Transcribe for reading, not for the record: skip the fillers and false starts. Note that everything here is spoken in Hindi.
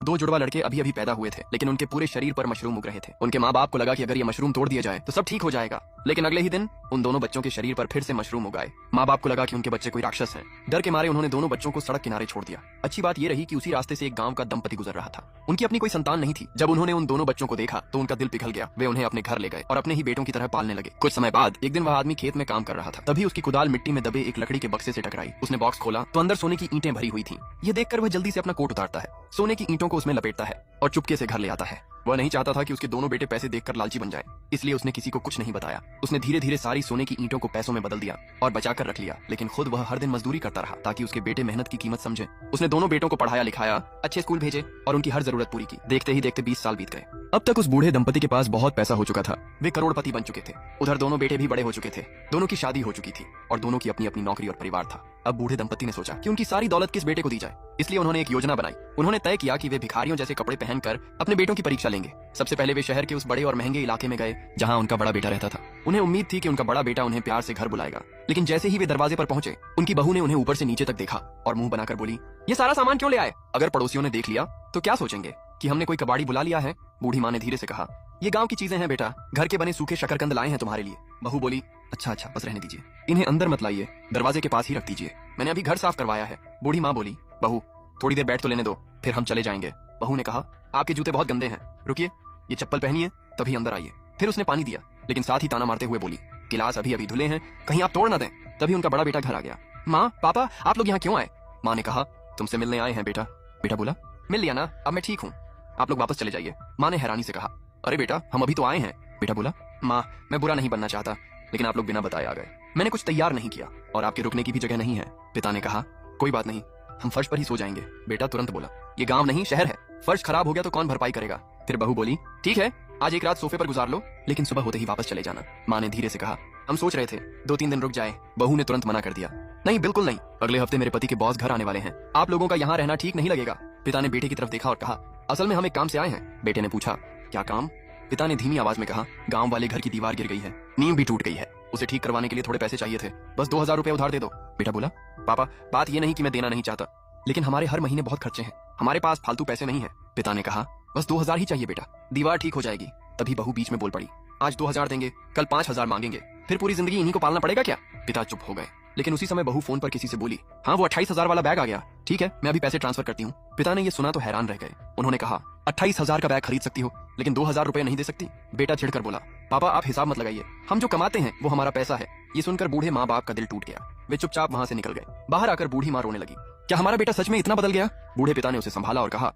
दो जुड़वा लड़के अभी अभी पैदा हुए थे, लेकिन उनके पूरे शरीर पर मशरूम उग रहे थे। उनके माँ बाप को लगा कि अगर ये मशरूम तोड़ दिया जाए तो सब ठीक हो जाएगा, लेकिन अगले ही दिन उन दोनों बच्चों के शरीर पर फिर से मशरूम उगाए। माँ बाप को लगा कि उनके बच्चे कोई राक्षस हैं। डर के मारे उन्होंने दोनों बच्चों को सड़क किनारे छोड़ दिया। अच्छी बात ये रही कि उसी रास्ते से एक गांव का दंपति गुजर रहा था। उनकी अपनी कोई संतान नहीं थी। जब उन्होंने उन दोनों बच्चों को देखा तो उनका दिल पिघल गया। वे उन्हें अपने घर ले गए और अपने ही बेटों की तरह पालने लगे। कुछ समय बाद एक दिन वह आदमी खेत में काम कर रहा था। तभी उसकी कुदाल मिट्टी में दबे एक लकड़ी के बक्से से टकराई। उसने बॉक्स खोला तो अंदर सोने की ईंटें भरी हुई थी। ये देखकर वह जल्दी से अपना कोट उतारता है, सोने की ईंटों को उसमें लपेटता है और चुपके से घर ले आता है। वह नहीं चाहता था कि उसके दोनों बेटे पैसे देखकर लालची बन जाएं, इसलिए उसने किसी को कुछ नहीं बताया। उसने धीरे धीरे सारी सोने की ईंटों को पैसों में बदल दिया और बचा कर रख लिया, लेकिन खुद वह हर दिन मजदूरी करता रहा ताकि उसके बेटे मेहनत की कीमत समझे। उसने दोनों बेटों को पढ़ाया लिखाया, अच्छे स्कूल भेजे और उनकी हर जरूरत पूरी की। देखते ही देखते 20 साल बीत गए। अब तक उस बूढ़े दंपति के पास बहुत पैसा हो चुका था। वे करोड़पति बन चुके थे। उधर दोनों बेटे भी बड़े हो चुके थे। दोनों की शादी हो चुकी थी और दोनों की अपनी अपनी नौकरी और परिवार था। अब बूढ़े दंपति ने सोचा कि उनकी सारी दौलत किस बेटे को दी जाए, इसलिए उन्होंने एक योजना बनाई। उन्होंने तय किया कि वे भिखारियों जैसे कपड़े पहनकर अपने बेटों की परीक्षा लेंगे। सबसे पहले वे शहर के उस बड़े और महंगे इलाके में गए जहां उनका बड़ा बेटा रहता था। उन्हें उम्मीद थी कि उनका बड़ा बेटा उन्हें प्यार से घर बुलाएगा, लेकिन जैसे ही वे दरवाजे पर पहुंचे उनकी बहू ने उन्हें ऊपर से नीचे तक देखा और मुंह बनाकर बोली, ये सारा सामान क्यों ले आए? अगर पड़ोसियों ने देख लिया तो क्या सोचेंगे कि हमने कोई कबाड़ी बुला लिया है? बूढ़ी माँ ने धीरे से कहा, ये गांव की चीजें हैं बेटा, घर के बने सूखे शकरकंद लाए हैं तुम्हारे लिए। बहू बोली, अच्छा अच्छा बस रहने दीजिए, इन्हें अंदर मत लाइए, दरवाजे के पास ही रख दीजिए, मैंने अभी घर साफ करवाया है। बूढ़ी माँ बोली, बहू थोड़ी देर बैठ तो लेने दो, फिर हम चले जाएंगे। बहू ने कहा, आपके जूते बहुत गंदे हैं, रुकिए, ये चप्पल पहनिए तभी अंदर आइए। फिर उसने पानी दिया, लेकिन साथ ही ताना मारते हुए बोली, गिलास अभी अभी धुले हैं, कहीं आप तोड़ ना दें। तभी उनका बड़ा बेटा घर आ गया। माँ पापा आप लोग यहाँ क्यों आए? माँ ने कहा, तुमसे मिलने आए हैं बेटा। बेटा बोला, मिल लिया ना, अब मैं ठीक हूँ, आप लोग वापस चले जाइए। माँ ने हैरानी से कहा, अरे बेटा हम अभी तो आए हैं। बेटा बोला, माँ मैं बुरा नहीं बनना चाहता, लेकिन आप लोग बिना बताए आ गए, मैंने कुछ तैयार नहीं किया और आपके रुकने की भी जगह नहीं है। पिता ने कहा, कोई बात नहीं, हम फर्श पर ही सो जाएंगे। बेटा तुरंत बोला, ये गांव नहीं शहर है, फर्श खराब हो गया तो कौन भरपाई करेगा? फिर बहू बोली, ठीक है आज एक रात सोफे पर गुजार लो, लेकिन सुबह होते ही वापस चले जाना। माँ ने धीरे से कहा, हम सोच रहे थे 2-3 दिन रुक जाए। बहू ने तुरंत मना कर दिया, नहीं बिल्कुल नहीं, अगले हफ्ते मेरे पति के बॉस घर आने वाले हैं, आप लोगों का यहाँ रहना ठीक नहीं लगेगा। पिता ने बेटे की तरफ देखा और कहा, असल में हम एक काम से आए हैं। बेटे ने पूछा, क्या काम? पिता ने धीमी आवाज में कहा, गांव वाले घर की दीवार गिर गई है, नींव भी टूट गई है, उसे ठीक करवाने के लिए थोड़े पैसे चाहिए थे, बस 2000 रुपए उधार दे दो। बेटा बोला, पापा बात ये नहीं कि मैं देना नहीं चाहता, लेकिन हमारे हर महीने बहुत खर्चे हैं, हमारे पास फालतू पैसे नहीं है। पिता ने कहा, बस 2000 ही चाहिए बेटा, दीवार ठीक हो जाएगी। तभी बहू बीच में बोल पड़ी, आज 2000 देंगे, कल 5000 मांगेंगे, फिर पूरी जिंदगी इन्हीं को पालना पड़ेगा क्या? पिता चुप हो गए, लेकिन उसी समय बहू फोन पर किसी से बोली, हाँ वो 28,000 वाला बैग आ गया, ठीक है मैं अभी पैसे ट्रांसफर करती हूँ। पिता ने ये सुना तो हैरान रह गए। उन्होंने कहा, 28,000 का बैग खरीद सकती हो लेकिन 2000 रुपए नहीं दे सकती? बेटा चिढ़कर बोला, पापा आप हिसाब मत लगाइए, हम जो कमाते हैं वो हमारा पैसा है। ये सुनकर बूढ़े माँ बाप का दिल टूट गया। वे चुपचाप वहाँ से निकल गए। बाहर आकर बूढ़ी माँ रोने लगी, क्या हमारा बेटा सच में इतना बदल गया? बूढ़े पिता ने उसे संभाला और कहा,